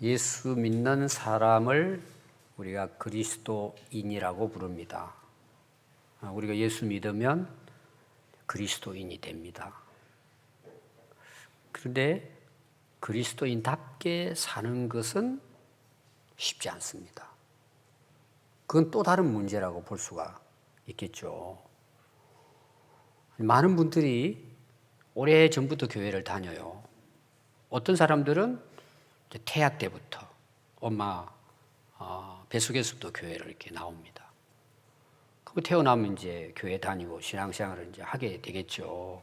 예수 믿는 사람을 우리가 그리스도인이라고 부릅니다. 우리가 예수 믿으면 그리스도인이 됩니다. 그런데 그리스도인답게 사는 것은 쉽지 않습니다. 그건 또 다른 문제라고 볼 수가 있겠죠. 많은 분들이 오래전부터 교회를 다녀요. 어떤 사람들은 태아 때부터 엄마 뱃속에서부터 교회를 이렇게 나옵니다. 그리고 태어나면 이제 교회 다니고 신앙생활을 이제 하게 되겠죠.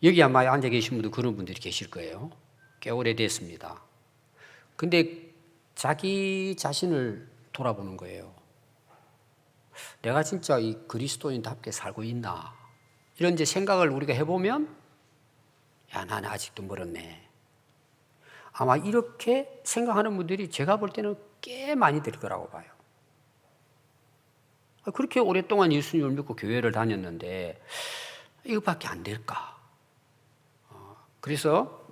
여기 아마 앉아 계신 분도 그런 분들이 계실 거예요. 꽤 오래됐습니다. 근데 자기 자신을 돌아보는 거예요. 내가 진짜 이 그리스도인답게 살고 있나? 이런 이제 생각을 우리가 해보면, 야, 나는 아직도 멀었네. 아마 이렇게 생각하는 분들이 제가 볼 때는 꽤 많이 될 거라고 봐요. 그렇게 오랫동안 예수님을 믿고 교회를 다녔는데 이것밖에 안 될까? 그래서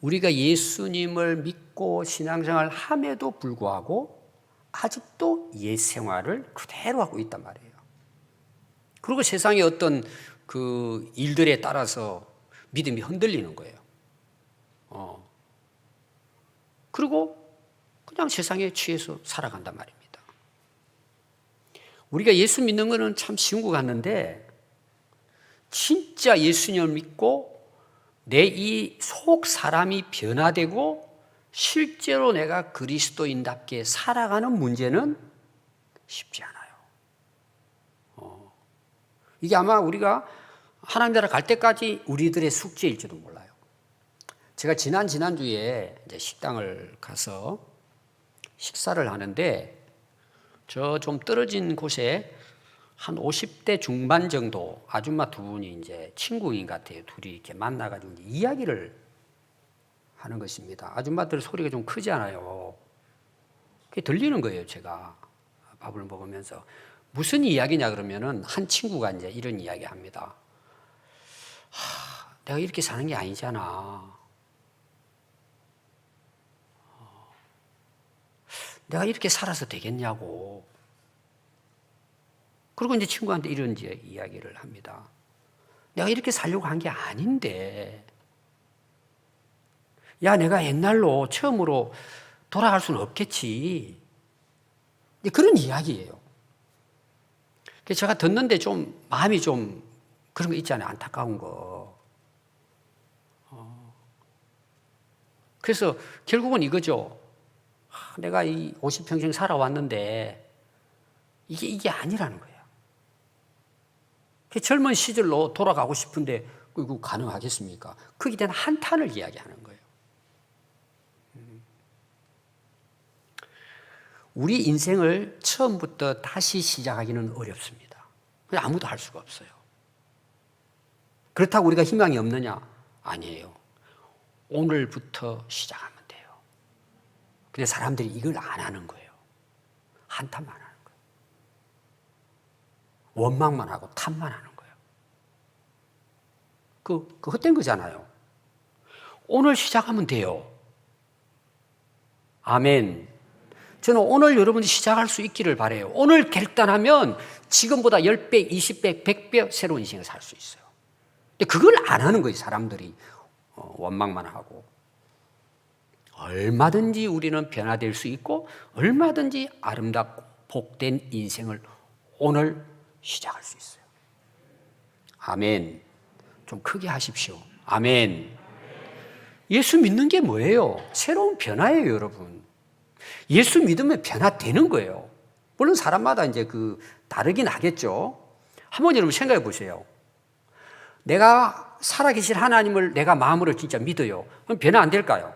우리가 예수님을 믿고 신앙생활을 함에도 불구하고 아직도 옛 생활을 그대로 하고 있단 말이에요. 그리고 세상의 어떤 그 일들에 따라서 믿음이 흔들리는 거예요. 그리고 그냥 세상에 취해서 살아간단 말입니다. 우리가 예수 믿는 것은 참 쉬운 것 같는데 진짜 예수님을 믿고 내 이 속 사람이 변화되고 실제로 내가 그리스도인답게 살아가는 문제는 쉽지 않아요. 이게 아마 우리가 하나님 나라 갈 때까지 우리들의 숙제일지도 몰라요. 제가 지난주에 이제 식당을 가서 식사를 하는데 저 좀 떨어진 곳에 한 50대 중반 정도 아줌마 두 분이 이제 친구인 것 같아요. 둘이 이렇게 만나가지고 이야기를 하는 것입니다. 아줌마들 소리가 좀 크지 않아요. 그게 들리는 거예요. 제가 밥을 먹으면서 무슨 이야기냐 그러면은 한 친구가 이제 이런 이야기 합니다. 내가 이렇게 사는 게 아니잖아. 내가 이렇게 살아서 되겠냐고. 그리고 이제 친구한테 이런 이제 이야기를 합니다. 내가 이렇게 살려고 한 게 아닌데, 야, 내가 옛날로 처음으로 돌아갈 수는 없겠지. 그런 이야기예요. 그래서 제가 듣는데 좀 마음이 좀 그런 거 있잖아요. 안타까운 거. 그래서 결국은 이거죠. 내가 이 50평생 살아왔는데 이게 아니라는 거예요. 젊은 시절로 돌아가고 싶은데 그거 가능하겠습니까? 거기에 대한 한탄을 이야기하는 거예요. 우리 인생을 처음부터 다시 시작하기는 어렵습니다. 아무도 할 수가 없어요. 그렇다고 우리가 희망이 없느냐? 아니에요. 오늘부터 시작하면 돼요. 근데 사람들이 이걸 안 하는 거예요. 한탄만 하는 거예요. 원망만 하고 탓만 하는 거예요. 그 헛된 거잖아요. 오늘 시작하면 돼요. 아멘. 저는 오늘 여러분이 시작할 수 있기를 바라요. 오늘 결단하면 지금보다 10배, 20배, 100배 새로운 인생을 살 수 있어요. 근데 그걸 안 하는 거예요. 사람들이 원망만 하고. 얼마든지 우리는 변화될 수 있고 얼마든지 아름답고 복된 인생을 오늘 시작할 수 있어요. 아멘. 좀 크게 하십시오. 아멘. 예수 믿는 게 뭐예요? 새로운 변화예요, 여러분. 예수 믿으면 변화되는 거예요. 물론 사람마다 이제 다르긴 하겠죠. 한번 여러분 생각해 보세요. 내가 살아계신 하나님을 내가 마음으로 진짜 믿어요. 그럼 변화 안 될까요?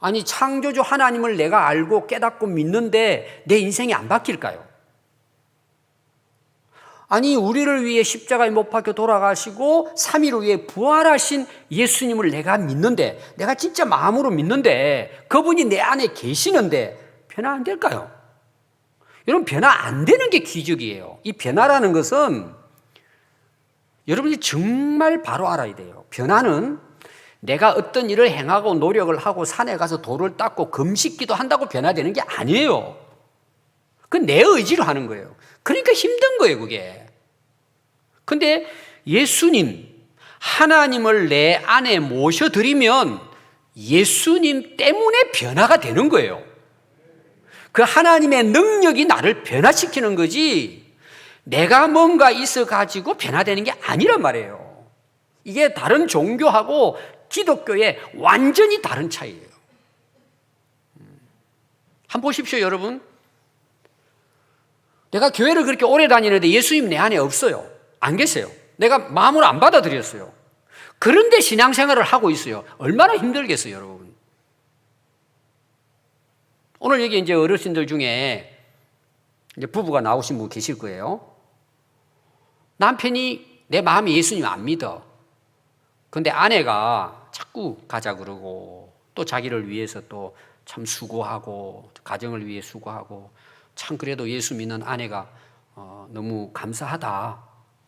아니, 창조주 하나님을 내가 알고 깨닫고 믿는데 내 인생이 안 바뀔까요? 아니, 우리를 위해 십자가에 못 박혀 돌아가시고 3일 후에 부활하신 예수님을 내가 믿는데, 내가 진짜 마음으로 믿는데 그분이 내 안에 계시는데 변화 안 될까요? 여러분, 변화 안 되는 게 기적이에요. 이 변화라는 것은 여러분이 정말 바로 알아야 돼요. 변화는 내가 어떤 일을 행하고 노력을 하고 산에 가서 돌을 닦고 금식기도 한다고 변화되는 게 아니에요. 그건 내 의지로 하는 거예요. 그러니까 힘든 거예요, 그게. 근데 예수님, 하나님을 내 안에 모셔드리면 예수님 때문에 변화가 되는 거예요. 그 하나님의 능력이 나를 변화시키는 거지 내가 뭔가 있어가지고 변화되는 게 아니란 말이에요. 이게 다른 종교하고 기독교의 완전히 다른 차이예요. 한번 보십시오, 여러분. 내가 교회를 그렇게 오래 다니는데 예수님 내 안에 없어요. 안 계세요. 내가 마음으로 안 받아들였어요. 그런데 신앙생활을 하고 있어요. 얼마나 힘들겠어요, 여러분. 오늘 여기 이제 어르신들 중에 이제 부부가 나오신 분 계실 거예요. 남편이 내 마음이 예수님 안 믿어. 근데 아내가 자꾸 가자 그러고 또 자기를 위해서 또 참 수고하고 가정을 위해 수고하고 참 그래도 예수 믿는 아내가 너무 감사하다.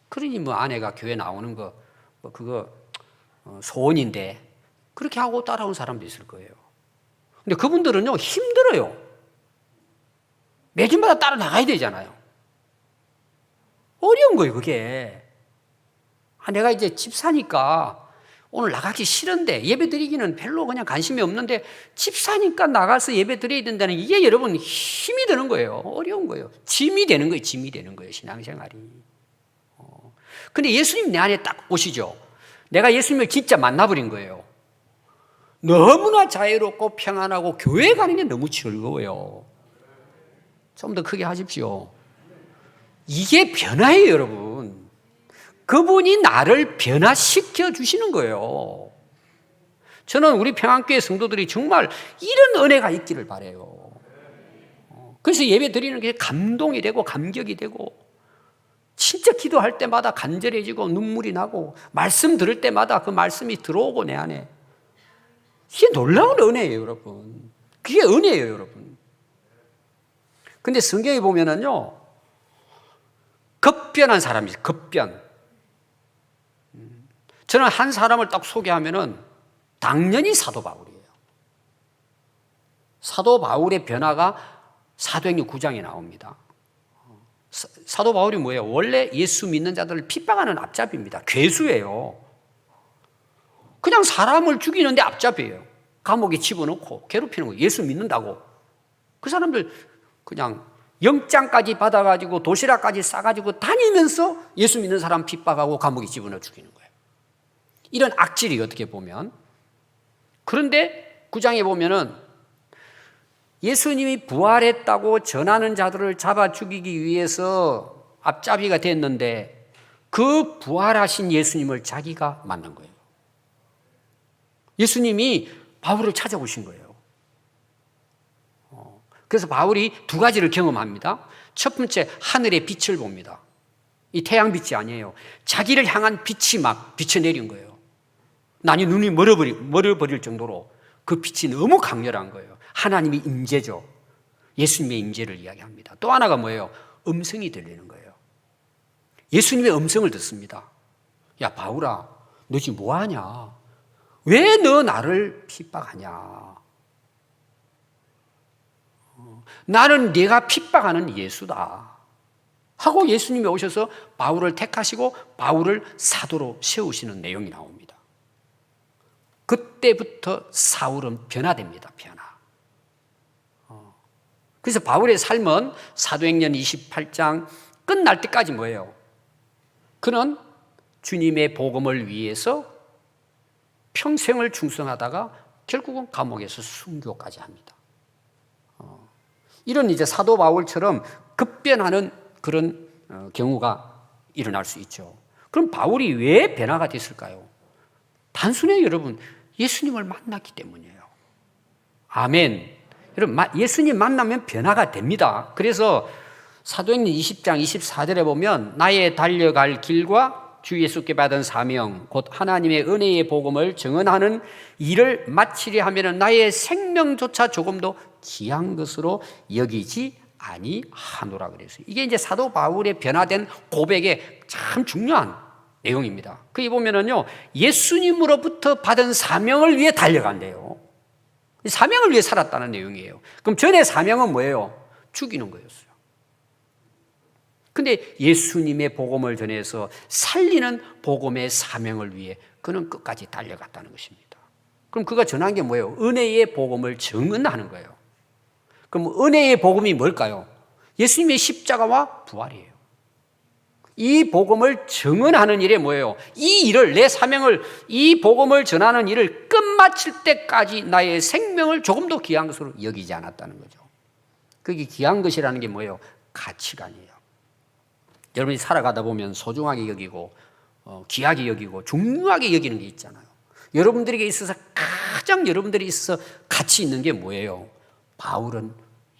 그러니 뭐 아내가 교회 나오는 거 뭐 그거 소원인데 그렇게 하고 따라온 사람도 있을 거예요. 근데 그분들은요 힘들어요. 매주마다 따라 나가야 되잖아요. 어려운 거예요, 그게. 내가 이제 집 사니까 오늘 나가기 싫은데 예배 드리기는 별로 그냥 관심이 없는데 집 사니까 나가서 예배 드려야 된다는 이게 여러분 힘이 드는 거예요. 어려운 거예요. 짐이 되는 거예요. 짐이 되는 거예요. 신앙생활이. 근데 예수님 내 안에 딱 오시죠. 내가 예수님을 진짜 만나버린 거예요. 너무나 자유롭고 평안하고 교회 가는 게 너무 즐거워요. 좀 더 크게 하십시오. 이게 변화예요, 여러분. 그분이 나를 변화시켜 주시는 거예요. 저는 우리 평안교회 성도들이 정말 이런 은혜가 있기를 바라요. 그래서 예배 드리는 게 감동이 되고 감격이 되고 진짜 기도할 때마다 간절해지고 눈물이 나고 말씀 들을 때마다 그 말씀이 들어오고 내 안에 이게 놀라운 은혜예요, 여러분. 그게 은혜예요, 여러분. 근데 성경에 보면은요 급변한 사람이 급변. 저는 한 사람을 딱 소개하면은 당연히 사도 바울이에요. 사도 바울의 변화가 사도행전 9장에 나옵니다. 사도 바울이 뭐예요? 원래 예수 믿는 자들을 핍박하는 앞잡이입니다. 괴수예요. 그냥 사람을 죽이는데 앞잡이에요. 감옥에 집어넣고 괴롭히는 거예요. 예수 믿는다고. 그 사람들 그냥 영장까지 받아가지고 도시락까지 싸가지고 다니면서 예수 믿는 사람 핍박하고 감옥에 집어넣어 죽이는 거예요. 이런 악질이 어떻게 보면. 그런데 9장에 보면은 예수님이 부활했다고 전하는 자들을 잡아 죽이기 위해서 앞잡이가 됐는데 그 부활하신 예수님을 자기가 만난 거예요. 예수님이 바울을 찾아오신 거예요. 그래서 바울이 두 가지를 경험합니다. 첫 번째, 하늘의 빛을 봅니다. 이 태양빛이 아니에요. 자기를 향한 빛이 막 비쳐내린 거예요. 난이 눈이 멀어버릴 정도로 그 빛이 너무 강렬한 거예요. 하나님의 임재죠. 예수님의 임재를 이야기합니다. 또 하나가 뭐예요? 음성이 들리는 거예요. 예수님의 음성을 듣습니다. 야, 바울아, 너 지금 뭐 하냐? 왜 너 나를 핍박하냐? 나는 네가 핍박하는 예수다. 하고 예수님이 오셔서 바울을 택하시고 바울을 사도로 세우시는 내용이 나옵니다. 그때부터 사울은 변화됩니다. 변화. 그래서 바울의 삶은 사도행전 28장 끝날 때까지 뭐예요? 그는 주님의 복음을 위해서 평생을 충성하다가 결국은 감옥에서 순교까지 합니다. 이런 이제 사도 바울처럼 급변하는 그런 경우가 일어날 수 있죠. 그럼 바울이 왜 변화가 됐을까요? 단순해요, 여러분. 예수님을 만났기 때문이에요. 아멘. 여러분, 예수님 만나면 변화가 됩니다. 그래서 사도행전 20장 24절에 보면 나의 달려갈 길과 주 예수께 받은 사명 곧 하나님의 은혜의 복음을 증언하는 일을 마치려 하면 나의 생명조차 조금도 귀한 것으로 여기지 아니하노라 그랬어요. 이게 이제 사도 바울의 변화된 고백의 참 중요한 내용입니다. 거기 보면은요, 예수님으로부터 받은 사명을 위해 달려간대요. 사명을 위해 살았다는 내용이에요. 그럼 전에 사명은 뭐예요? 죽이는 거였어요. 근데 예수님의 복음을 전해서 살리는 복음의 사명을 위해 그는 끝까지 달려갔다는 것입니다. 그럼 그가 전한 게 뭐예요? 은혜의 복음을 증언하는 거예요. 그럼 은혜의 복음이 뭘까요? 예수님의 십자가와 부활이에요. 이 복음을 증언하는 일에 뭐예요? 이 일을, 내 사명을, 이 복음을 전하는 일을 끝마칠 때까지 나의 생명을 조금도 귀한 것으로 여기지 않았다는 거죠. 그게 귀한 것이라는 게 뭐예요? 가치관이에요. 여러분이 살아가다 보면 소중하게 여기고 귀하게 여기고 중요하게 여기는 게 있잖아요. 여러분들에게 있어서 가장 여러분들이 있어서 가치 있는 게 뭐예요? 바울은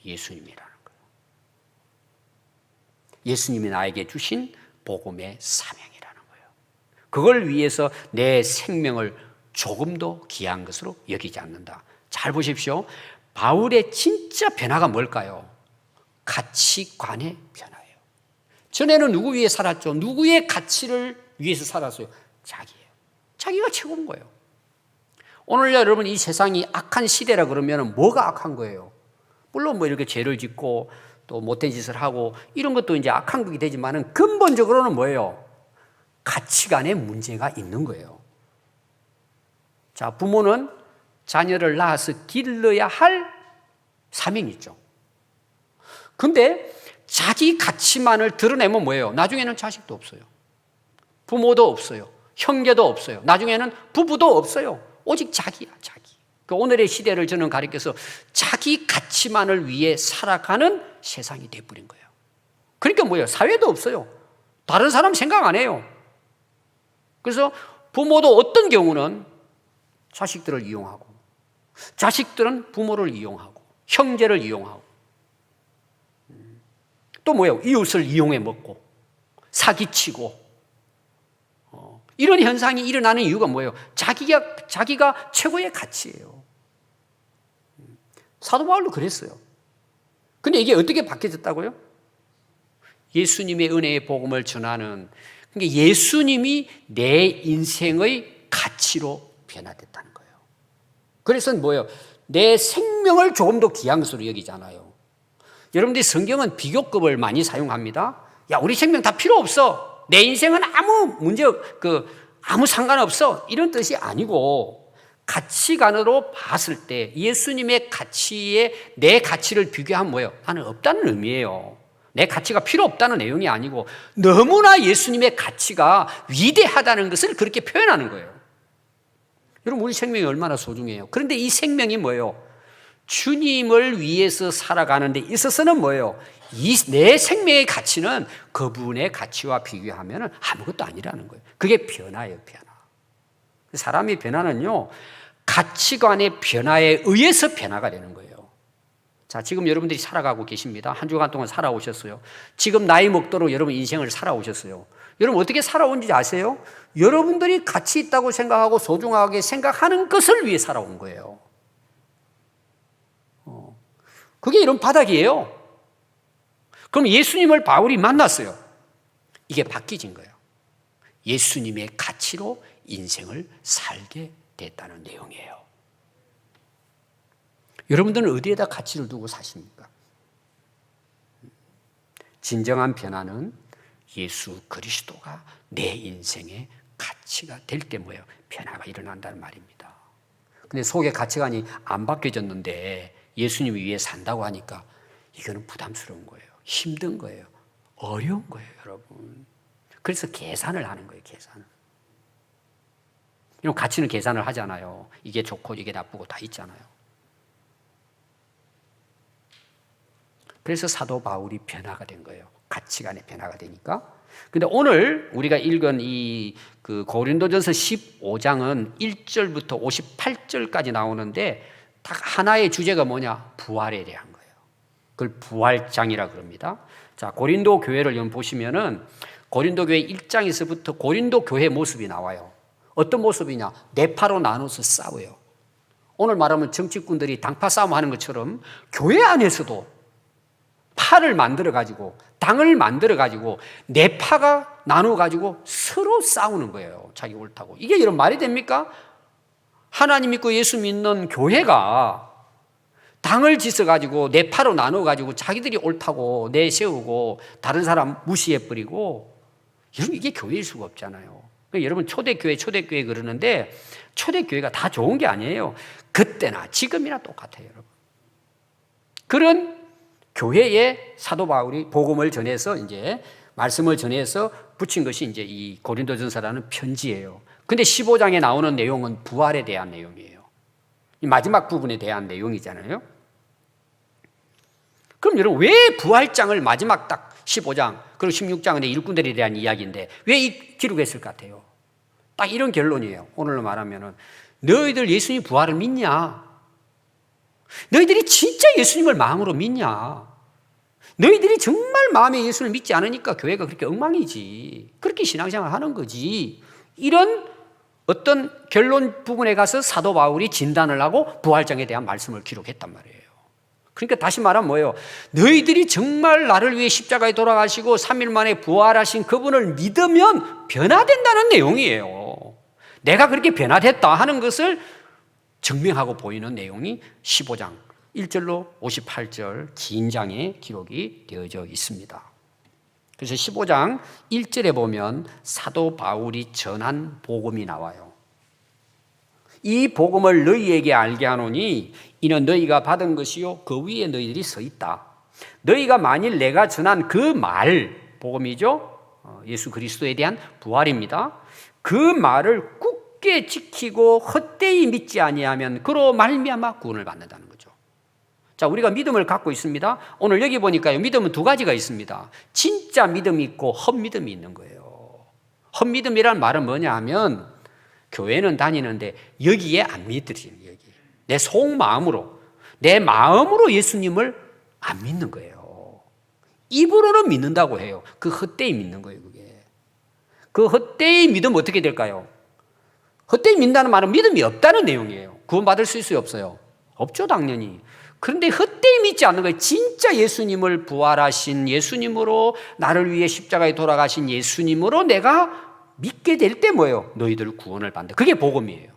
예수님이라는 거예요. 예수님이 나에게 주신 복음의 사명이라는 거예요. 그걸 위해서 내 생명을 조금도 귀한 것으로 여기지 않는다. 잘 보십시오. 바울의 진짜 변화가 뭘까요? 가치관의 변화예요. 전에는 누구 위해 살았죠? 누구의 가치를 위해서 살았어요? 자기예요. 자기가 최고인 거예요. 오늘 여러분 이 세상이 악한 시대라 그러면 뭐가 악한 거예요? 물론 뭐 이렇게 죄를 짓고 또 못된 짓을 하고 이런 것도 이제 악한 것이 되지만은 근본적으로는 뭐예요? 가치관의 문제가 있는 거예요. 자, 부모는 자녀를 낳아서 길러야 할 사명이 있죠. 근데 자기 가치만을 드러내면 뭐예요? 나중에는 자식도 없어요. 부모도 없어요. 형제도 없어요. 나중에는 부부도 없어요. 오직 자기야, 자기. 그 오늘의 시대를 저는 가리켜서 자기 가치만을 위해 살아가는 세상이 돼버린 거예요. 그러니까 뭐예요? 사회도 없어요. 다른 사람 생각 안 해요. 그래서 부모도 어떤 경우는 자식들을 이용하고, 자식들은 부모를 이용하고, 형제를 이용하고, 또 뭐예요? 이웃을 이용해 먹고, 사기치고, 이런 현상이 일어나는 이유가 뭐예요? 자기가 최고의 가치예요. 사도 바울도 그랬어요. 근데 이게 어떻게 바뀌어졌다고요? 예수님의 은혜의 복음을 전하는, 그러니까 예수님이 내 인생의 가치로 변화됐다는 거예요. 그래서 뭐예요? 내 생명을 조금 더 귀한 것으로 여기잖아요. 여러분들이 성경은 비교급을 많이 사용합니다. 야, 우리 생명 다 필요 없어. 내 인생은 아무 상관없어. 이런 뜻이 아니고, 가치관으로 봤을 때 예수님의 가치에 내 가치를 비교하면 뭐예요? 나는 없다는 의미예요. 내 가치가 필요 없다는 내용이 아니고 너무나 예수님의 가치가 위대하다는 것을 그렇게 표현하는 거예요. 여러분, 우리 생명이 얼마나 소중해요. 그런데 이 생명이 뭐예요? 주님을 위해서 살아가는 데 있어서는 뭐예요? 내 생명의 가치는 그분의 가치와 비교하면 아무것도 아니라는 거예요. 그게 변화예요, 변화. 사람의 변화는요, 가치관의 변화에 의해서 변화가 되는 거예요. 자, 지금 여러분들이 살아가고 계십니다. 한 주간 동안 살아오셨어요. 지금 나이 먹도록 여러분 인생을 살아오셨어요. 여러분 어떻게 살아온지 아세요? 여러분들이 가치 있다고 생각하고 소중하게 생각하는 것을 위해 살아온 거예요. 그게 이런 바닥이에요. 그럼 예수님을 바울이 만났어요. 이게 바뀌어진 거예요. 예수님의 가치로 인생을 살게 됐다는 내용이에요. 여러분들은 어디에다 가치를 두고 사십니까? 진정한 변화는 예수 그리스도가 내 인생의 가치가 될 때 뭐예요? 변화가 일어난다는 말입니다. 근데 속의 가치관이 안 바뀌어졌는데 예수님을 위해 산다고 하니까 이거는 부담스러운 거예요. 힘든 거예요. 어려운 거예요, 여러분. 그래서 계산을 하는 거예요, 계산을. 이런 가치는 계산을 하잖아요. 이게 좋고 이게 나쁘고 다 있잖아요. 그래서 사도 바울이 변화가 된 거예요. 가치관의 변화가 되니까. 근데 오늘 우리가 읽은 이 고린도전서 15장은 1절부터 58절까지 나오는데 딱 하나의 주제가 뭐냐? 부활에 대한 거예요. 그걸 부활장이라 그럽니다. 자, 고린도 교회를 여러분 보시면은 고린도 교회 1장에서부터 고린도 교회 모습이 나와요. 어떤 모습이냐? 네파로 나눠서 싸워요. 오늘 말하면 정치꾼들이 당파 싸움 하는 것처럼 교회 안에서도 파를 만들어 가지고, 당을 만들어 가지고 네 파가 나누어 가지고 서로 싸우는 거예요. 자기 옳다고. 이게 이런 말이 됩니까? 하나님 믿고 예수 믿는 교회가 당을 지어 가지고 네 파로 나누어 가지고 자기들이 옳다고 내세우고 다른 사람 무시해 버리고, 여러분 이게 교회일 수가 없잖아요. 그러니까 여러분 초대교회 그러는데 초대교회가 다 좋은 게 아니에요. 그때나 지금이나 똑같아요, 여러분. 그런 교회에 사도 바울이 복음을 전해서 이제 말씀을 전해서 붙인 것이 이제 이 고린도전서라는 편지예요. 근데 15장에 나오는 내용은 부활에 대한 내용이에요. 이 마지막 부분에 대한 내용이잖아요. 그럼 여러분 왜 부활장을 마지막 딱 15장 그리고 16장은 일꾼들에 대한 이야기인데 왜 이 기록했을 것 같아요? 딱 이런 결론이에요. 오늘로 말하면은 너희들 예수님 부활을 믿냐? 너희들이 진짜 예수님을 마음으로 믿냐? 너희들이 정말 마음에 예수를 믿지 않으니까 교회가 그렇게 엉망이지. 그렇게 신앙생활 하는 거지. 이런 어떤 결론 부분에 가서 사도 바울이 진단을 하고 부활장에 대한 말씀을 기록했단 말이에요. 그러니까 다시 말하면 뭐예요? 너희들이 정말 나를 위해 십자가에 돌아가시고 3일 만에 부활하신 그분을 믿으면 변화된다는 내용이에요. 내가 그렇게 변화됐다 하는 것을 증명하고 보이는 내용이 15장 1절로 58절 긴 장에 기록이 되어져 있습니다. 그래서 15장 1절에 보면 사도 바울이 전한 복음이 나와요. 이 복음을 너희에게 알게 하노니 이는 너희가 받은 것이요 그 위에 너희들이 서 있다. 너희가 만일 내가 전한 그 말, 복음이죠, 예수 그리스도에 대한 부활입니다. 그 말을 굳게 지키고 헛되이 믿지 아니하면 그로 말미암아 구원을 받는다는 거죠. 자, 우리가 믿음을 갖고 있습니다. 오늘 여기 보니까요, 믿음은 두 가지가 있습니다. 진짜 믿음이 있고 헛믿음이 있는 거예요. 헛믿음이란 말은 뭐냐 하면 교회는 다니는데 여기에 안 믿으시는, 여기 내 속마음으로 내 마음으로 예수님을 안 믿는 거예요. 입으로는 믿는다고 해요. 그 헛되이 믿는 거예요. 그게 그 헛되이 믿으면 어떻게 될까요? 헛되이 믿는다는 말은 믿음이 없다는 내용이에요. 구원받을 수 있어요, 없어요? 없죠, 당연히. 그런데 헛되이 믿지 않는 거예요. 진짜 예수님을 부활하신 예수님으로, 나를 위해 십자가에 돌아가신 예수님으로 내가 믿게 될 때 뭐예요? 너희들 구원을 받는다. 그게 복음이에요.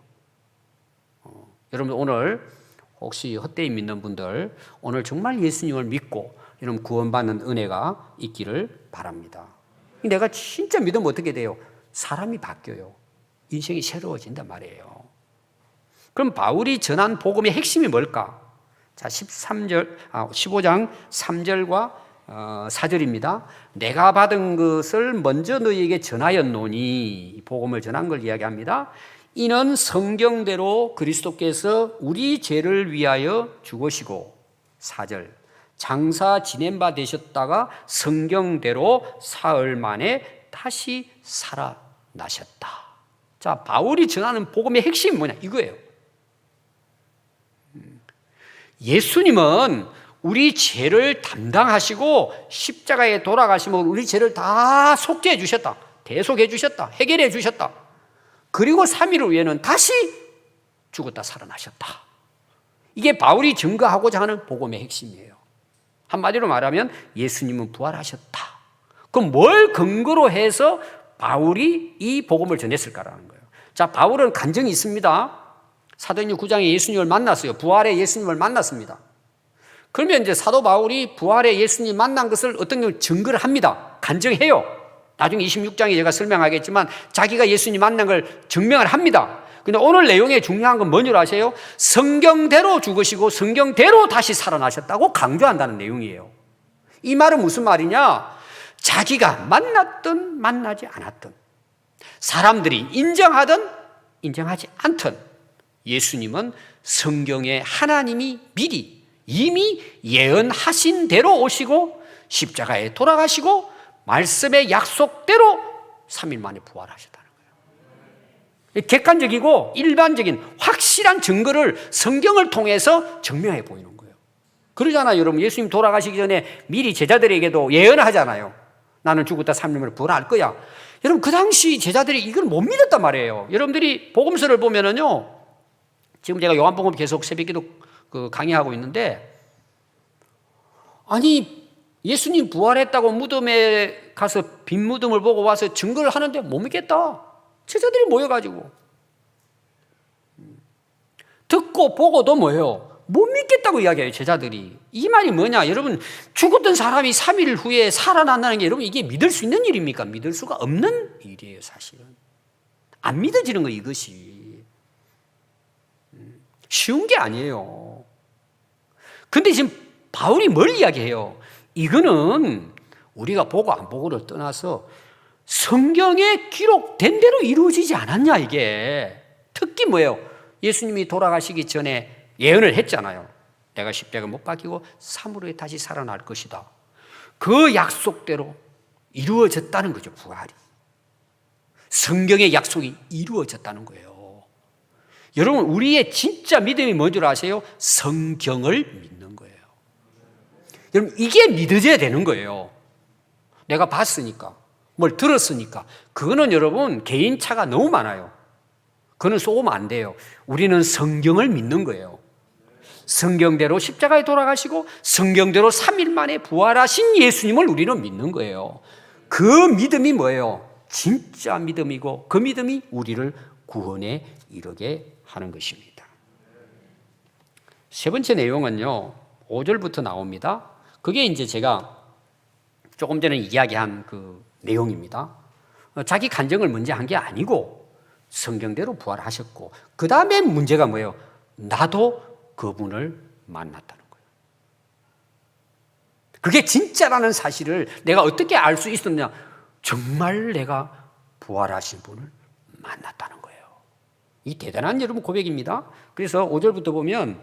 여러분 오늘 혹시 헛되이 믿는 분들, 오늘 정말 예수님을 믿고 여러분 구원받는 은혜가 있기를 바랍니다. 내가 진짜 믿으면 어떻게 돼요? 사람이 바뀌어요. 인생이 새로워진단 말이에요. 그럼 바울이 전한 복음의 핵심이 뭘까? 자, 15장 3절과 4절입니다. 내가 받은 것을 먼저 너희에게 전하였노니, 복음을 전한 걸 이야기합니다. 이는 성경대로 그리스도께서 우리 죄를 위하여 죽으시고, 4절, 장사 지낸 바 되셨다가 성경대로 사흘 만에 다시 살아나셨다. 자, 바울이 전하는 복음의 핵심이 뭐냐? 이거예요. 예수님은 우리 죄를 담당하시고 십자가에 돌아가시면 우리 죄를 다 속죄해 주셨다. 대속해 주셨다. 해결해 주셨다. 그리고 3일 후에는 다시 죽었다 살아나셨다. 이게 바울이 증거하고자 하는 복음의 핵심이에요. 한마디로 말하면 예수님은 부활하셨다. 그럼 뭘 근거로 해서 바울이 이 복음을 전했을까라는 거예요. 자, 바울은 간증이 있습니다. 사도행전 9장에 예수님을 만났어요. 부활의 예수님을 만났습니다. 그러면 이제 사도 바울이 부활의 예수님 만난 것을 어떤 경우 증거를 합니다. 간증해요. 나중에 26장에 제가 설명하겠지만 자기가 예수님 만난 걸 증명을 합니다. 근데 오늘 내용의 중요한 건 뭔지 아세요? 성경대로 죽으시고 성경대로 다시 살아나셨다고 강조한다는 내용이에요. 이 말은 무슨 말이냐? 자기가 만났든 만나지 않았든, 사람들이 인정하든 인정하지 않든 예수님은 성경에 하나님이 미리 이미 예언하신 대로 오시고 십자가에 돌아가시고 말씀의 약속대로 3일 만에 부활하셨다는 거예요. 객관적이고 일반적인 확실한 증거를 성경을 통해서 증명해 보이는 거예요. 그러잖아요, 여러분. 예수님 돌아가시기 전에 미리 제자들에게도 예언을 하잖아요. 나는 죽었다 3일 만에 부활할 거야. 여러분, 그 당시 제자들이 이걸 못 믿었단 말이에요. 여러분들이 복음서를 보면은요, 지금 제가 요한복음 계속 새벽기도 강의하고 있는데, 아니 예수님 부활했다고 무덤에 가서 빈 무덤을 보고 와서 증거를 하는데 못 믿겠다. 제자들이 모여가지고 듣고 보고도 뭐예요? 못 믿겠다고 이야기해요. 제자들이. 이 말이 뭐냐? 여러분, 죽었던 사람이 3일 후에 살아난다는 게 여러분 이게 믿을 수 있는 일입니까? 믿을 수가 없는 일이에요. 사실은 안 믿어지는 거 이것이 쉬운 게 아니에요. 근데 지금 바울이 뭘 이야기해요? 이거는 우리가 보고 안 보고를 떠나서 성경에 기록된 대로 이루어지지 않았냐 이게. 특히 뭐예요? 예수님이 돌아가시기 전에 예언을 했잖아요. 내가 십자가에 못 박히고 3일 후에 다시 살아날 것이다. 그 약속대로 이루어졌다는 거죠. 부활이. 성경의 약속이 이루어졌다는 거예요. 여러분, 우리의 진짜 믿음이 뭔 줄 아세요? 성경을 믿는 거예요. 여러분, 이게 믿어져야 되는 거예요. 내가 봤으니까, 뭘 들었으니까. 그거는 여러분 개인차가 너무 많아요. 그거는 쏘면 안 돼요. 우리는 성경을 믿는 거예요. 성경대로 십자가에 돌아가시고 성경대로 3일 만에 부활하신 예수님을 우리는 믿는 거예요. 그 믿음이 뭐예요? 진짜 믿음이고 그 믿음이 우리를 구원에 이르게 하는 것입니다. 세 번째 내용은요, 5절부터 나옵니다. 그게 이제 제가 조금 전에 이야기한 그 내용입니다. 자기 간증을 먼저 한 게 아니고 성경대로 부활하셨고 그 다음에 문제가 뭐예요? 나도 그분을 만났다는 거예요. 그게 진짜라는 사실을 내가 어떻게 알 수 있었냐? 정말 내가 부활하신 분을 만났다는 거예요. 이 대단한 여러분 고백입니다. 그래서 5절부터 보면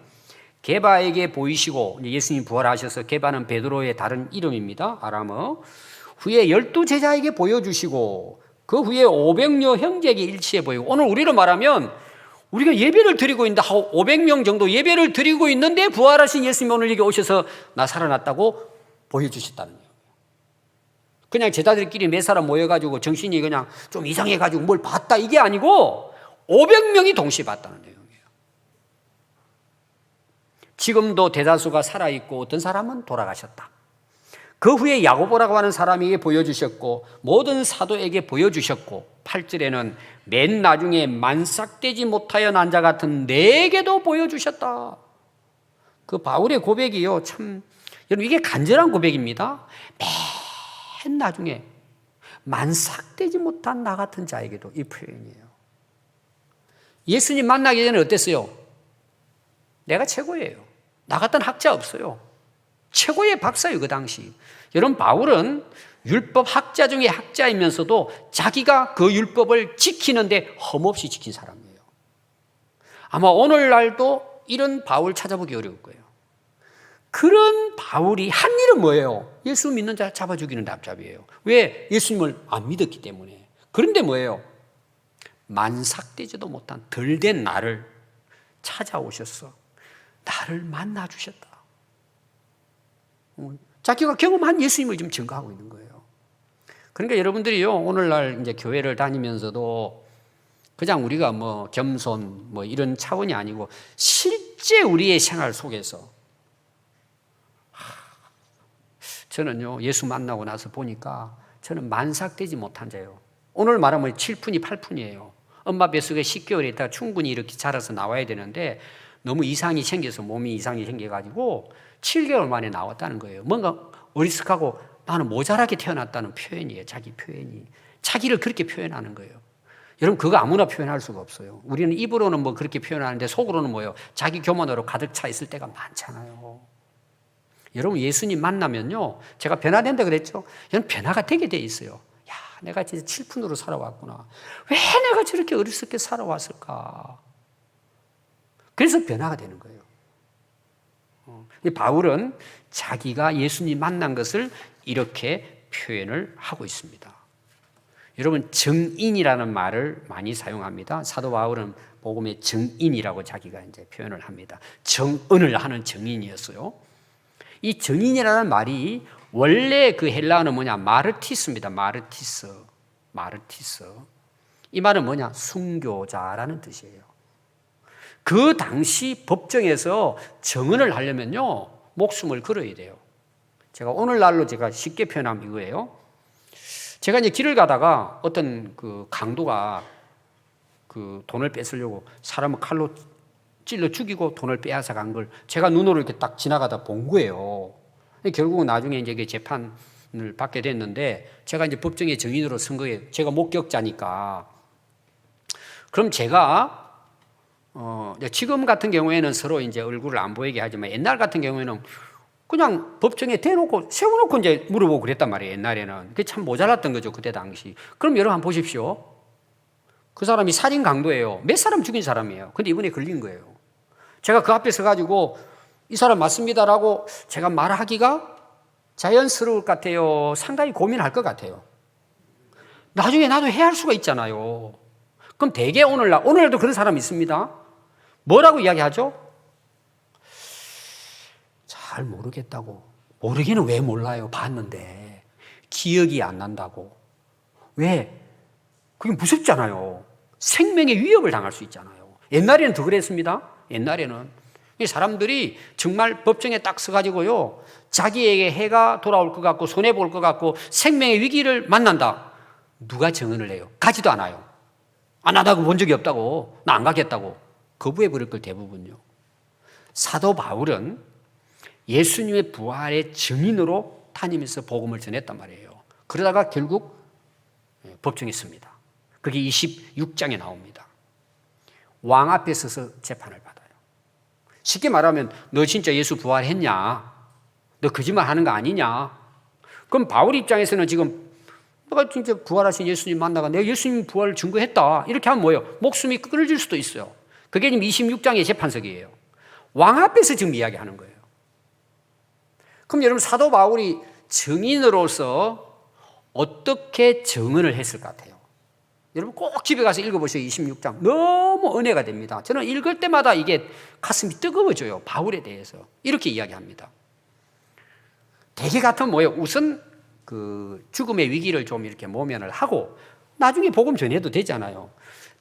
게바에게 보이시고, 예수님 부활하셔서 게바는 베드로의 다른 이름입니다. 아람어. 후에 12제자에게 보여주시고 그 후에 500여 형제에게 일치해 보이고, 오늘 우리로 말하면 우리가 예배를 드리고 있는데 500명 정도 예배를 드리고 있는데 부활하신 예수님이 오늘 여기 오셔서 나 살아났다고 보여주셨다는 거예요. 그냥 제자들끼리 몇 사람 모여가지고 정신이 그냥 좀 이상해가지고 뭘 봤다 이게 아니고 500명이 동시에 봤다는 내용이에요. 지금도 대다수가 살아있고 어떤 사람은 돌아가셨다. 그 후에 야고보라고 하는 사람에게 보여주셨고 모든 사도에게 보여주셨고 8절에는 맨 나중에 만삭되지 못하여 난 자 같은 내게도 보여주셨다. 그 바울의 고백이요, 참 여러분 이게 간절한 고백입니다. 맨 나중에 만삭되지 못한 나 같은 자에게도, 이 표현이에요. 예수님 만나기 전에 어땠어요? 내가 최고예요. 나 같은 학자 없어요. 최고의 박사예요, 그 당시. 여러분, 바울은 율법 학자 중에 학자이면서도 자기가 그 율법을 지키는데 험없이 지킨 사람이에요. 아마 오늘날도 이런 바울 찾아보기 어려울 거예요. 그런 바울이 한 일은 뭐예요? 예수 믿는 자 잡아 죽이는 답잡이에요. 왜? 예수님을 안 믿었기 때문에. 그런데 뭐예요? 만삭되지도 못한 덜 된 나를 찾아오셔서 나를 만나 주셨다. 자기가 경험한 예수님을 지금 증거하고 있는 거예요. 그러니까 여러분들이요, 오늘날 이제 교회를 다니면서도 그냥 우리가 뭐 겸손 뭐 이런 차원이 아니고 실제 우리의 생활 속에서 저는요, 예수 만나고 나서 보니까 저는 만삭되지 못한 자예요. 오늘 말하면 7푼이 8푼이에요. 엄마 뱃속에 10개월 있다가 충분히 이렇게 자라서 나와야 되는데 너무 이상이 생겨서, 몸이 이상이 생겨가지고 7개월 만에 나왔다는 거예요. 뭔가 어리석하고 나는 모자라게 태어났다는 표현이에요. 자기 표현이. 자기를 그렇게 표현하는 거예요. 여러분, 그거 아무나 표현할 수가 없어요. 우리는 입으로는 뭐 그렇게 표현하는데 속으로는 뭐예요? 자기 교만으로 가득 차 있을 때가 많잖아요. 여러분, 예수님 만나면요, 제가 변화된다 그랬죠? 여러분, 변화가 되게 돼 있어요. 야, 내가 진짜 7푼으로 살아왔구나. 왜 내가 저렇게 어리석게 살아왔을까? 그래서 변화가 되는 거예요. 바울은 자기가 예수님 만난 것을 이렇게 표현을 하고 있습니다. 여러분, 증인이라는 말을 많이 사용합니다. 사도 바울은 복음의 증인이라고 자기가 이제 표현을 합니다. 정언을 하는 증인이었어요. 이 증인이라는 말이 원래 그 헬라어는 뭐냐? 마르티스입니다. 마르티스. 이 말은 뭐냐? 순교자라는 뜻이에요. 그 당시 법정에서 증언을 하려면요, 목숨을 걸어야 돼요. 제가 오늘날로 제가 쉽게 표현하면 이거예요. 제가 이제 길을 가다가 어떤 그 강도가 그 돈을 뺏으려고 사람을 칼로 찔러 죽이고 돈을 빼앗아 간 걸 제가 눈으로 이렇게 딱 지나가다 본 거예요. 결국은 나중에 이제 재판을 받게 됐는데 제가 이제 법정의 증인으로 선 거예요. 제가 목격자니까. 그럼 제가 지금 같은 경우에는 서로 이제 얼굴을 안 보이게 하지만 옛날 같은 경우에는 그냥 법정에 대놓고 세워놓고 이제 물어보고 그랬단 말이에요. 옛날에는. 그게 참 모자랐던 거죠. 그때 당시. 그럼 여러분 한번 보십시오. 그 사람이 살인 강도예요. 몇 사람 죽인 사람이에요. 근데 이번에 걸린 거예요. 제가 그 앞에 서가지고 이 사람 맞습니다라고 제가 말하기가 자연스러울 것 같아요. 상당히 고민할 것 같아요. 나중에 나도 해야 할 수가 있잖아요. 그럼 대개 오늘날도 그런 사람이 있습니다. 뭐라고 이야기하죠? 잘 모르겠다고. 모르기는 왜 몰라요? 봤는데. 기억이 안 난다고. 왜? 그게 무섭잖아요. 생명의 위협을 당할 수 있잖아요. 옛날에는 더 그랬습니다. 옛날에는. 사람들이 정말 법정에 딱 서가지고요. 자기에게 해가 돌아올 것 같고 손해볼 것 같고 생명의 위기를 만난다. 누가 증언을 해요? 가지도 않아요. 안 하다고 본 적이 없다고. 나 안 가겠다고. 거부해버릴 걸 대부분요. 사도 바울은 예수님의 부활의 증인으로 다니면서 복음을 전했단 말이에요. 그러다가 결국 법정에 섭니다. 그게 26장에 나옵니다. 왕 앞에 서서 재판을 받아요. 쉽게 말하면 너 진짜 예수 부활했냐? 너 거짓말 하는 거 아니냐? 그럼 바울 입장에서는 지금 내가 진짜 부활하신 예수님 만나가 내가 예수님 부활을 증거했다. 이렇게 하면 뭐예요? 목숨이 끊어질 수도 있어요. 그게 지금 26장의 재판석이에요. 왕 앞에서 지금 이야기하는 거예요. 그럼 여러분 사도 바울이 증인으로서 어떻게 증언을 했을 것 같아요? 여러분 꼭 집에 가서 읽어보세요. 26장. 너무 은혜가 됩니다. 저는 읽을 때마다 이게 가슴이 뜨거워져요. 바울에 대해서. 이렇게 이야기합니다. 대개 같으면 뭐예요? 우선 그 죽음의 위기를 좀 이렇게 모면을 하고 나중에 복음 전해도 되잖아요.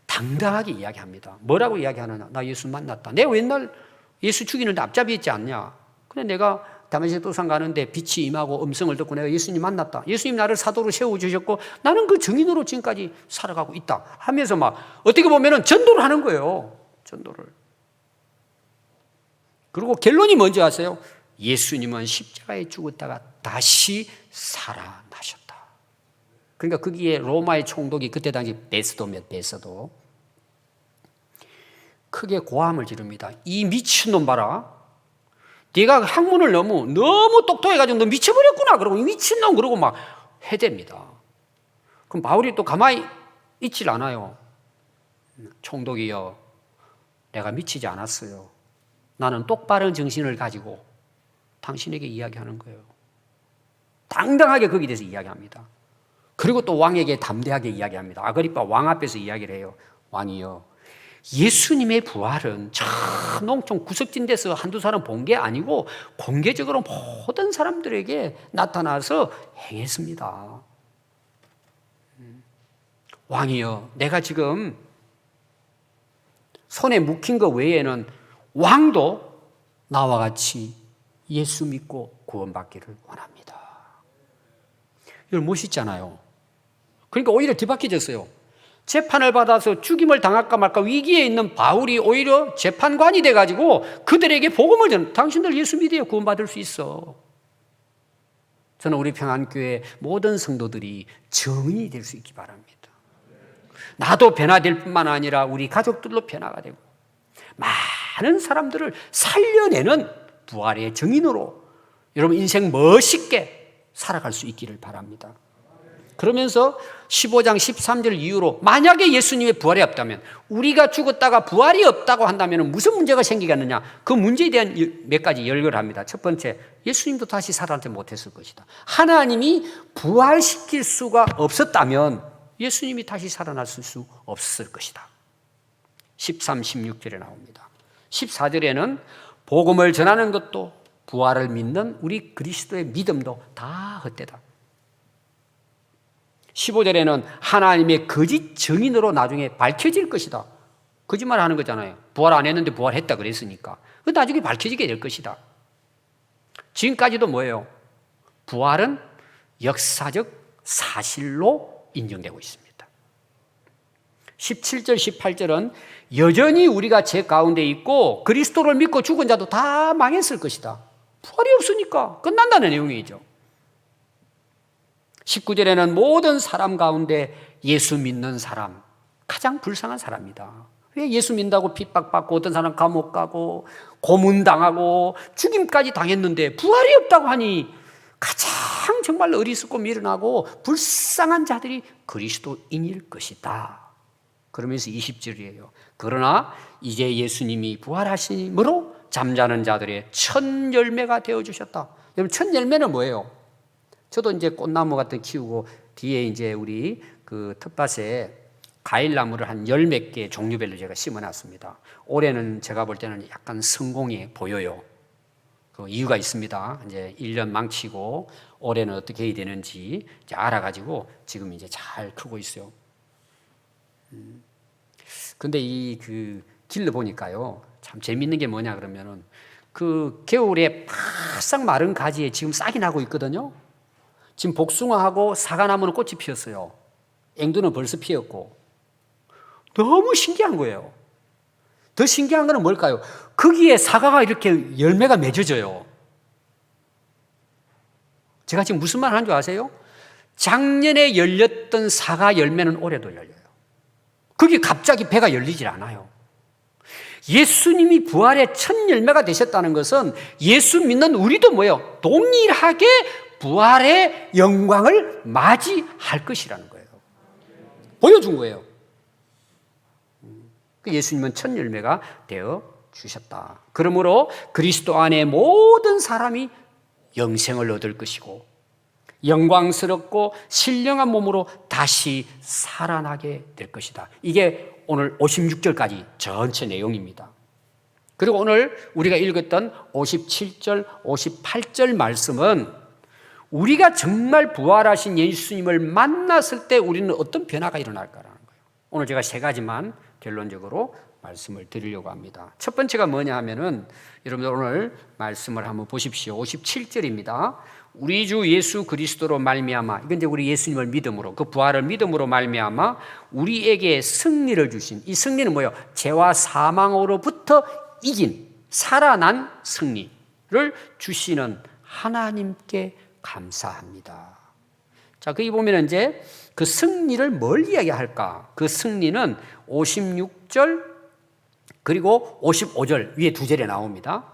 당당하게 이야기합니다. 뭐라고 이야기하느냐? 나 예수 만났다. 내가 옛날 예수 죽이는데 앞잡이 했지 않냐? 근데 내가 다메섹 도상 가는데 빛이 임하고 음성을 듣고 내가 예수님 만났다. 예수님 나를 사도로 세워주셨고 나는 그 증인으로 지금까지 살아가고 있다 하면서 막 어떻게 보면 전도를 하는 거예요. 전도를. 그리고 결론이 뭔지 아세요? 예수님은 십자가에 죽었다가 다시 살아나셨다. 그러니까 거기에 로마의 총독이 그때 당시 베스도 크게 고함을 지릅니다. 이 미친놈 봐라. 네가 학문을 너무 똑똑해가지고 너 미쳐버렸구나. 그러고 미친놈 그러고 막 해댑니다. 그럼 바울이 또 가만히 있질 않아요. 총독이여, 내가 미치지 않았어요. 나는 똑바른 정신을 가지고 당신에게 이야기하는 거예요. 당당하게 거기에 대해서 이야기합니다. 그리고 또 왕에게 담대하게 이야기합니다. 아그리빠 왕 앞에서 이야기를 해요. 왕이여, 예수님의 부활은 저 농촌 구석진 데서 한두 사람 본 게 아니고 공개적으로 모든 사람들에게 나타나서 행했습니다. 왕이여, 내가 지금 손에 묵힌 것 외에는 왕도 나와 같이 예수 믿고 구원받기를 원합니다. 이걸 멋있잖아요. 그러니까 오히려 뒤바뀌어졌어요. 재판을 받아서 죽임을 당할까 말까 위기에 있는 바울이 오히려 재판관이 돼가지고 그들에게 복음을 전. 당신들 예수 믿어야 구원받을 수 있어. 저는 우리 평안교회 모든 성도들이 증인이 될 수 있기 바랍니다. 나도 변화될 뿐만 아니라 우리 가족들도 변화가 되고 많은 사람들을 살려내는 부활의 증인으로 여러분 인생 멋있게 살아갈 수 있기를 바랍니다. 그러면서 15장 13절 이후로 만약에 예수님의 부활이 없다면, 우리가 죽었다가 부활이 없다고 한다면 무슨 문제가 생기겠느냐? 그 문제에 대한 몇 가지 열거를 합니다. 첫 번째, 예수님도 다시 살아나지 못했을 것이다. 하나님이 부활시킬 수가 없었다면 예수님이 다시 살아났을 수 없을 것이다. 13, 16절에 나옵니다. 14절에는 복음을 전하는 것도 부활을 믿는 우리 그리스도의 믿음도 다 헛되다. 15절에는 하나님의 거짓 증인으로 나중에 밝혀질 것이다. 거짓말 하는 거잖아요. 부활 안 했는데 부활했다 그랬으니까. 나중에 밝혀지게 될 것이다. 지금까지도 뭐예요? 부활은 역사적 사실로 인정되고 있습니다. 17절, 18절은 여전히 우리가 죄 가운데 있고 그리스도를 믿고 죽은 자도 다 망했을 것이다. 부활이 없으니까 끝난다는 내용이죠. 19절에는 모든 사람 가운데 예수 믿는 사람, 가장 불쌍한 사람이다. 왜 예수 믿는다고 핍박받고 어떤 사람 감옥 가고 고문당하고 죽임까지 당했는데 부활이 없다고 하니 가장 정말 어리석고 미련하고 불쌍한 자들이 그리스도인일 것이다. 그러면서 20절이에요. 그러나 이제 예수님이 부활하심으로 잠자는 자들의 첫 열매가 되어주셨다. 여러분, 첫 열매는 뭐예요? 저도 이제 꽃나무 같은 키우고 뒤에 이제 우리 그 텃밭에 과일나무를 한 열 몇 개 종류별로 제가 심어놨습니다. 올해는 제가 볼 때는 약간 성공해 보여요. 그 이유가 있습니다. 이제 1년 망치고 올해는 어떻게 해야 되는지 이제 알아가지고 지금 이제 잘 크고 있어요. 근데 이 길러 보니까요, 참 재밌는 게 뭐냐 그러면은 그 겨울에 바싹 마른 가지에 지금 싹이 나고 있거든요. 지금 복숭아하고 사과나무는 꽃이 피었어요. 앵두는 벌써 피었고. 너무 신기한 거예요. 더 신기한 거는 뭘까요? 거기에 사과가 이렇게 열매가 맺어져요. 제가 지금 무슨 말 하는 줄 아세요? 작년에 열렸던 사과 열매는 올해도 열려요. 그게 갑자기 배가 열리질 않아요. 예수님이 부활의 첫 열매가 되셨다는 것은 예수 믿는 우리도 뭐예요? 동일하게 부활의 영광을 맞이할 것이라는 거예요. 보여준 거예요. 예수님은 첫 열매가 되어 주셨다. 그러므로 그리스도 안에 모든 사람이 영생을 얻을 것이고 영광스럽고 신령한 몸으로 다시 살아나게 될 것이다. 이게 오늘 56절까지 전체 내용입니다. 그리고 오늘 우리가 읽었던 57절, 58절 말씀은 우리가 정말 부활하신 예수님을 만났을 때 우리는 어떤 변화가 일어날까라는 거예요. 오늘 제가 세 가지만 결론적으로 말씀을 드리려고 합니다. 첫 번째가 뭐냐 하면은 여러분들 오늘 말씀을 한번 보십시오. 57절입니다. 우리 주 예수 그리스도로 말미암아, 이건 이제 우리 예수님을 믿음으로, 그 부활을 믿음으로 말미암아 우리에게 승리를 주신, 이 승리는 뭐예요? 죄와 사망으로부터 이긴 살아난 승리를 주시는 하나님께 감사합니다. 자, 거기 보면 이제 그 승리를 뭘 이야기할까? 그 승리는 56절 그리고 55절 위에 두 절에 나옵니다.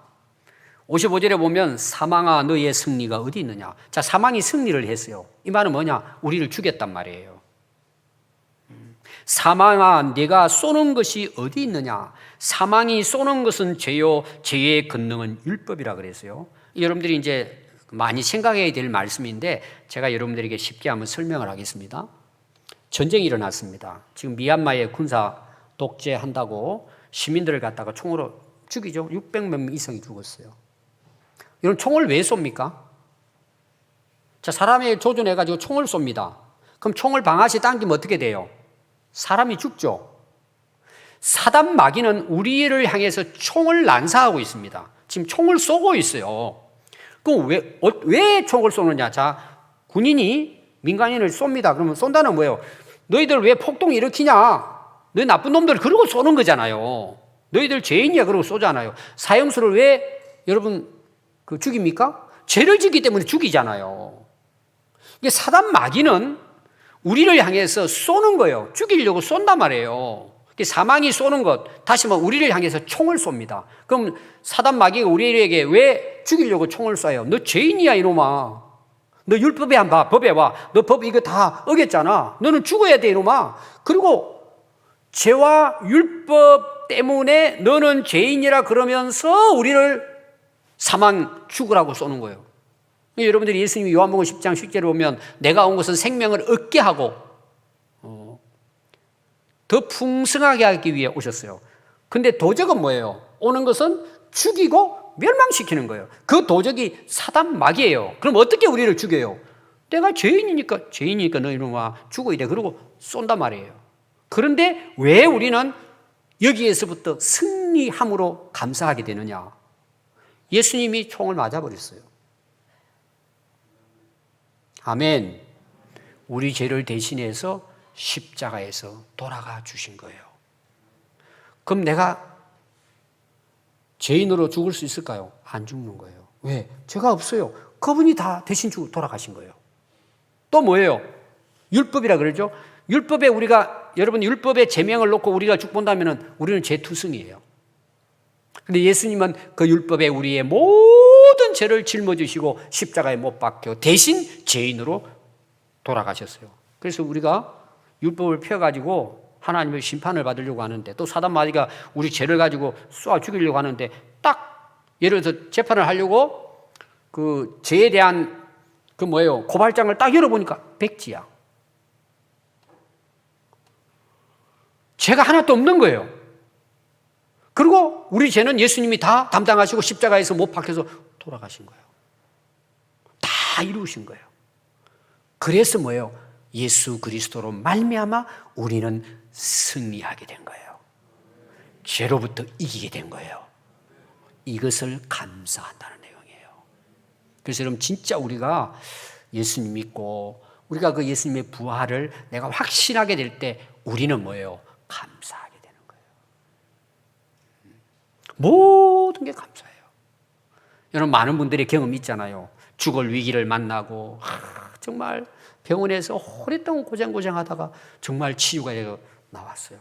55절에 보면 사망아 너의 승리가 어디 있느냐? 자, 사망이 승리를 했어요. 이 말은 뭐냐? 우리를 죽였단 말이에요. 사망아 네가 쏘는 것이 어디 있느냐? 사망이 쏘는 것은 죄요 죄의 권능은 율법이라 그랬어요. 여러분들이 이제 많이 생각해야 될 말씀인데 제가 여러분들에게 쉽게 한번 설명을 하겠습니다. 전쟁이 일어났습니다. 지금 미얀마에 군사 독재한다고 시민들을 갖다가 총으로 죽이죠. 600몇 명 이상이 죽었어요. 이런 총을 왜 쏩니까? 자, 사람에 조준해가지고 총을 쏩니다. 그럼 총을 방아시 당기면 어떻게 돼요? 사람이 죽죠. 사단 마귀는 우리를 향해서 총을 난사하고 있습니다. 지금 총을 쏘고 있어요. 그럼 왜 총을 쏘느냐? 자, 군인이 민간인을 쏩니다. 그러면 쏜다는 뭐예요? 너희들 왜 폭동 일으키냐? 너희 나쁜 놈들 그러고 쏘는 거잖아요. 너희들 죄인이야 그러고 쏘잖아요. 사형수를 왜 여러분 죽입니까? 죄를 짓기 때문에 죽이잖아요. 이게 사단 마귀는 우리를 향해서 쏘는 거예요. 죽이려고 쏜단 말이에요. 사망이 쏘는 것, 다시 말하면 우리를 향해서 총을 쏩니다. 그럼 사단 마귀가 우리에게 왜 죽이려고 총을 쏴요? 너 죄인이야 이놈아. 너 율법에 한 봐, 법에 와. 너 법 이거 다 어겼잖아. 너는 죽어야 돼 이놈아. 그리고 죄와 율법 때문에 너는 죄인이라 그러면서 우리를 사망 죽으라고 쏘는 거예요. 여러분들이 예수님이 요한복음 10장 10절에 보면 내가 온 것은 생명을 얻게 하고 더 풍성하게 하기 위해 오셨어요. 근데 도적은 뭐예요? 오는 것은 죽이고 멸망시키는 거예요. 그 도적이 사단 마귀예요. 그럼 어떻게 우리를 죽여요? 내가 죄인이니까 너 이놈아 죽어야 돼. 그러고 쏜단 말이에요. 그런데 왜 우리는 여기에서부터 승리함으로 감사하게 되느냐? 예수님이 총을 맞아버렸어요. 아멘. 우리 죄를 대신해서 십자가에서 돌아가 주신 거예요. 그럼 내가 죄인으로 죽을 수 있을까요? 안 죽는 거예요. 왜? 죄가 없어요. 그분이 다 대신 죽고 돌아가신 거예요. 또 뭐예요? 율법이라 그러죠. 율법에 여러분 율법의 제명을 놓고 우리가 쭉 본다면 우리는 죄투성이에요. 근데 예수님은 그 율법에 우리의 모든 죄를 짊어지시고 십자가에 못 박혀 대신 죄인으로 돌아가셨어요. 그래서 우리가 율법을 펴가지고 하나님의 심판을 받으려고 하는데, 또 사단 마귀가 우리 죄를 가지고 쏘아 죽이려고 하는데, 딱 예를 들어서 재판을 하려고 그 죄에 대한 고발장을 딱 열어보니까 백지야. 죄가 하나도 없는 거예요. 그리고 우리 죄는 예수님이 다 담당하시고 십자가에서 못 박혀서 돌아가신 거예요. 다 이루신 거예요. 그래서 예수 그리스도로 말미암아 우리는 승리하게 된 거예요. 죄로부터 이기게 된 거예요. 이것을 감사한다는 내용이에요. 그래서 여러분 진짜 우리가 예수님 믿고 우리가 그 예수님의 부활을 내가 확신하게 될 때 우리는 감사하게 되는 거예요. 모든 게 감사해요. 여러분 많은 분들의 경험이 있잖아요. 죽을 위기를 만나고 정말 병원에서 오랫동안 고생하다가 정말 치유가 되어 나왔어요.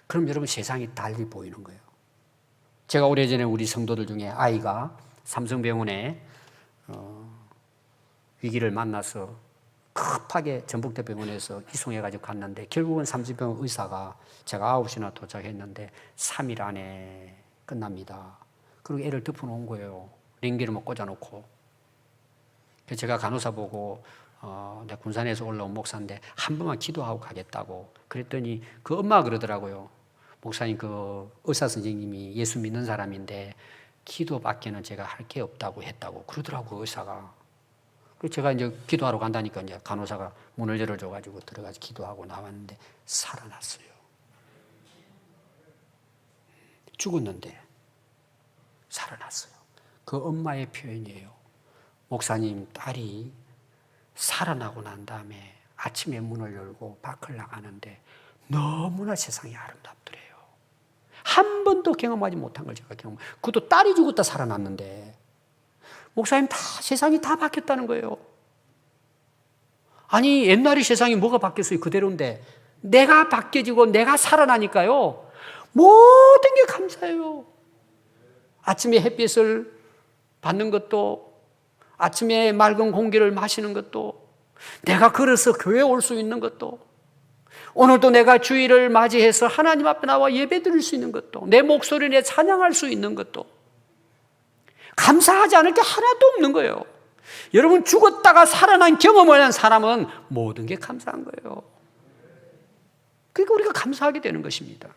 그럼 여러분 세상이 달리 보이는 거예요. 제가 오래전에 우리 성도들 중에 아이가 삼성병원에 위기를 만나서 급하게 전북대병원에서 이송해가지고 갔는데, 결국은 삼성병원 의사가 제가 9시나 도착했는데 3일 안에 끝납니다. 그리고 애를 덮어놓은 거예요. 링기를 꽂아놓고. 그래서 제가 간호사 보고 내가 군산에서 올라온 목사인데 한 번만 기도하고 가겠다고 그랬더니 그 엄마가 그러더라고요. 목사님, 그 의사 선생님이 예수 믿는 사람인데 기도밖에는 제가 할 게 없다고 했다고 그러더라고요, 의사가. 그래서 제가 이제 기도하러 간다니까 이제 간호사가 문을 열어줘가지고 들어가서 기도하고 나왔는데 살아났어요. 죽었는데 살아났어요. 그 엄마의 표현이에요. 목사님, 딸이 살아나고 난 다음에 아침에 문을 열고 밖을 나가는데 너무나 세상이 아름답더래요. 한 번도 경험하지 못한 걸 제가 그것도 딸이 죽었다 살아났는데, 목사님, 세상이 다 바뀌었다는 거예요. 아니, 옛날에 세상이 뭐가 바뀌었어요? 그대로인데 내가 바뀌어지고 내가 살아나니까요, 모든 게 감사해요. 아침에 햇빛을 받는 것도, 아침에 맑은 공기를 마시는 것도, 내가 걸어서 교회에 올 수 있는 것도, 오늘도 내가 주일을 맞이해서 하나님 앞에 나와 예배 드릴 수 있는 것도, 내 목소리를 내 찬양할 수 있는 것도, 감사하지 않을 게 하나도 없는 거예요. 여러분, 죽었다가 살아난 경험을 한 사람은 모든 게 감사한 거예요. 그러니까 우리가 감사하게 되는 것입니다.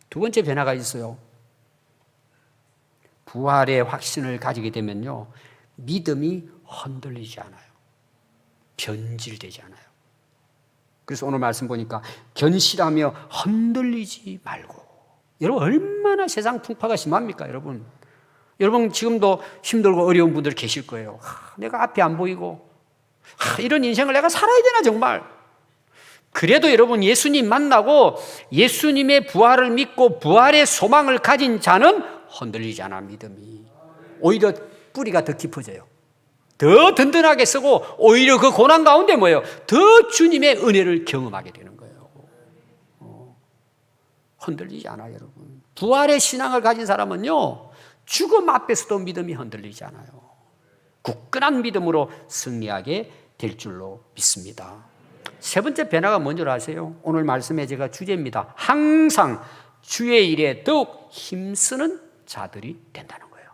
두 번째 변화가 있어요. 부활의 확신을 가지게 되면요, 믿음이 흔들리지 않아요. 변질되지 않아요. 그래서 오늘 말씀 보니까 견실하며 흔들리지 말고. 여러분, 얼마나 세상 풍파가 심합니까, 여러분? 여러분 지금도 힘들고 어려운 분들 계실 거예요. 내가 앞이 안 보이고 이런 인생을 내가 살아야 되나 정말. 그래도 여러분, 예수님 만나고 예수님의 부활을 믿고 부활의 소망을 가진 자는 흔들리지 않아. 믿음이 오히려 뿌리가 더 깊어져요. 더 든든하게 쓰고 오히려 그 고난 가운데 더 주님의 은혜를 경험하게 되는 거예요. 흔들리지 않아요, 여러분. 부활의 신앙을 가진 사람은요, 죽음 앞에서도 믿음이 흔들리지 않아요. 굳건한 믿음으로 승리하게 될 줄로 믿습니다. 세 번째 변화가 뭔지 아세요? 오늘 말씀에 제가 주제입니다. 항상 주의 일에 더욱 힘쓰는 자들이 된다는 거예요.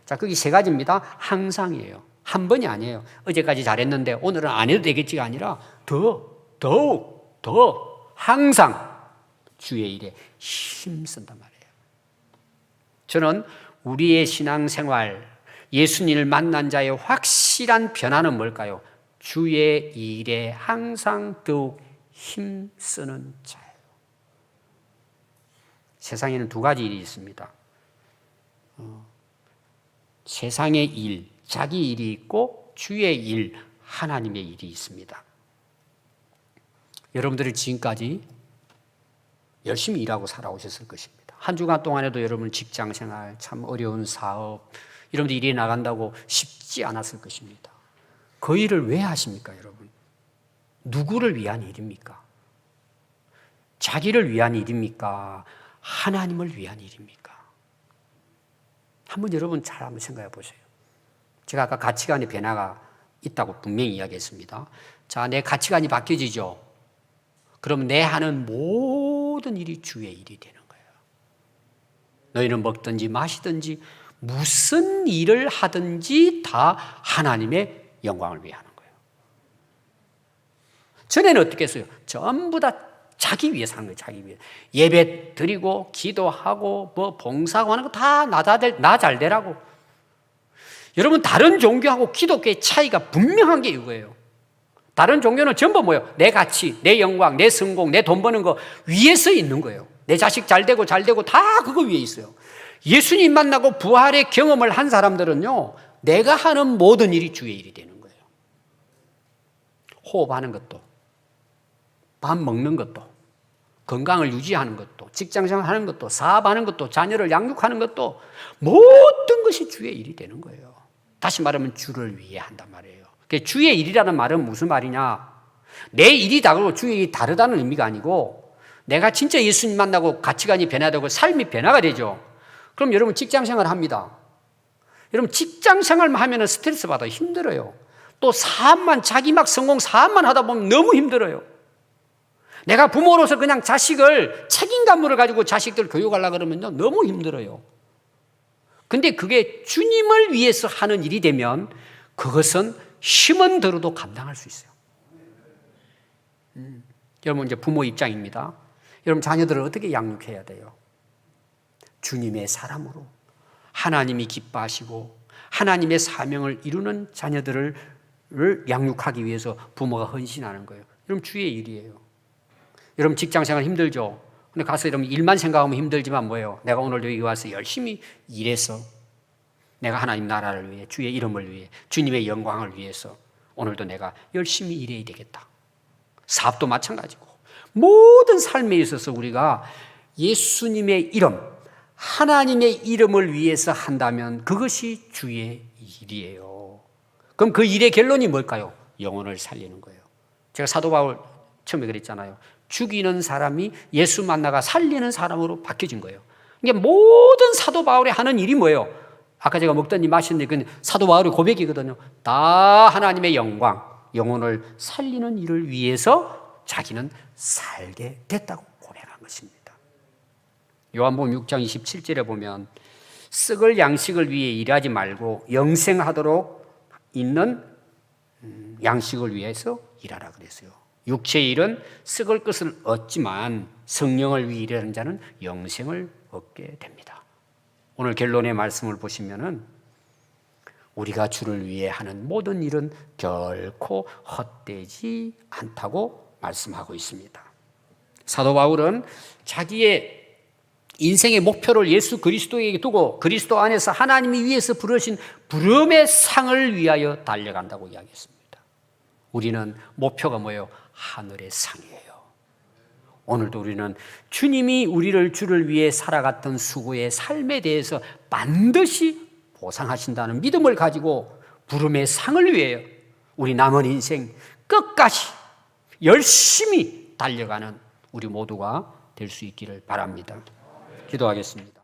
자, 거기 세 가지입니다. 항상이에요. 한 번이 아니에요. 어제까지 잘했는데 오늘은 안 해도 되겠지가 아니라 더욱 항상 주의 일에 힘쓴단 말이에요. 저는 우리의 신앙생활, 예수님을 만난 자의 확실한 변화는 뭘까요? 주의 일에 항상 더욱 힘쓰는 자예요. 세상에는 두 가지 일이 있습니다. 세상의 일, 자기 일이 있고 주의 일, 하나님의 일이 있습니다. 여러분들이 지금까지 열심히 일하고 살아오셨을 것입니다. 한 주간 동안에도 여러분 직장생활, 참 어려운 사업, 여러분들 일이 나간다고 쉽지 않았을 것입니다. 그 일을 왜 하십니까, 여러분? 누구를 위한 일입니까? 자기를 위한 일입니까? 하나님을 위한 일입니까? 한번 여러분 잘 한번 생각해 보세요. 제가 아까 가치관의 변화가 있다고 분명히 이야기했습니다. 자, 내 가치관이 바뀌어지죠. 그럼 내 하는 모든 일이 주의 일이 되는 거예요. 너희는 먹든지 마시든지 무슨 일을 하든지 다 하나님의 영광을 위해 하는 거예요. 전에는 어떻게 했어요? 전부 다 자기 위해서 하는 거예요. 자기 위해. 예배 드리고 기도하고 뭐 봉사하고 하는 거 다 나 잘 되라고. 여러분 다른 종교하고 기독교의 차이가 분명한 게 이거예요. 다른 종교는 전부 뭐예요? 내 가치, 내 영광, 내 성공, 내 돈 버는 거 위에서 있는 거예요. 내 자식 잘 되고 다 그거 위에 있어요. 예수님 만나고 부활의 경험을 한 사람들은요, 내가 하는 모든 일이 주의 일이 되는 거예요. 호흡하는 것도, 밥 먹는 것도, 건강을 유지하는 것도, 직장생활 하는 것도, 사업하는 것도, 자녀를 양육하는 것도 모든 것이 주의 일이 되는 거예요. 다시 말하면 주를 위해 한단 말이에요. 주의 일이라는 말은 무슨 말이냐? 내 일이 다르고 주의 일이 다르다는 의미가 아니고 내가 진짜 예수님 만나고 가치관이 변화되고 삶이 변화가 되죠. 그럼 여러분 직장생활을 합니다. 여러분 직장생활만 하면 스트레스 받아 힘들어요. 또 사업만 자기 막 성공 사업만 하다 보면 너무 힘들어요. 내가 부모로서 그냥 자식을 책임감을 가지고 자식들 교육하려고 그러면요 너무 힘들어요. 근데 그게 주님을 위해서 하는 일이 되면 그것은 힘은 들어도 감당할 수 있어요. 여러분 이제 부모 입장입니다. 여러분 자녀들을 어떻게 양육해야 돼요? 주님의 사람으로 하나님이 기뻐하시고 하나님의 사명을 이루는 자녀들을 양육하기 위해서 부모가 헌신하는 거예요. 여러분 주의 일이에요. 여러분 직장생활 힘들죠? 근데 가서 여러분 일만 생각하면 힘들지만 뭐예요? 내가 오늘도 여기 와서 열심히 일해서 내가 하나님 나라를 위해 주의 이름을 위해 주님의 영광을 위해서 오늘도 내가 열심히 일해야 되겠다. 사업도 마찬가지고 모든 삶에 있어서 우리가 예수님의 이름, 하나님의 이름을 위해서 한다면 그것이 주의 일이에요. 그럼 그 일의 결론이 뭘까요? 영혼을 살리는 거예요. 제가 사도 바울 처음에 그랬잖아요. 죽이는 사람이 예수 만나가 살리는 사람으로 바뀌어진 거예요. 그러니까 모든 사도 바울이 하는 일이 뭐예요? 아까 제가 먹든지 마시든지 그 사도 바울의 고백이거든요. 다 하나님의 영광, 영혼을 살리는 일을 위해서 자기는 살게 됐다고 고백한 것입니다. 요한복음 6장 27절에 보면 썩을 양식을 위해 일하지 말고 영생하도록 있는 양식을 위해서 일하라 그랬어요. 육체의 일은 썩을 것을 얻지만 성령을 위해 일하는 자는 영생을 얻게 됩니다. 오늘 결론의 말씀을 보시면은 우리가 주를 위해 하는 모든 일은 결코 헛되지 않다고 말씀하고 있습니다. 사도 바울은 자기의 인생의 목표를 예수 그리스도에게 두고 그리스도 안에서 하나님이 위해서 부르신 부름의 상을 위하여 달려간다고 이야기했습니다. 우리는 목표가 뭐예요? 하늘의 상이에요. 오늘도 우리는 주님이 우리를 주를 위해 살아갔던 수고의 삶에 대해서 반드시 보상하신다는 믿음을 가지고 부름의 상을 위해 우리 남은 인생 끝까지 열심히 달려가는 우리 모두가 될 수 있기를 바랍니다. 기도하겠습니다.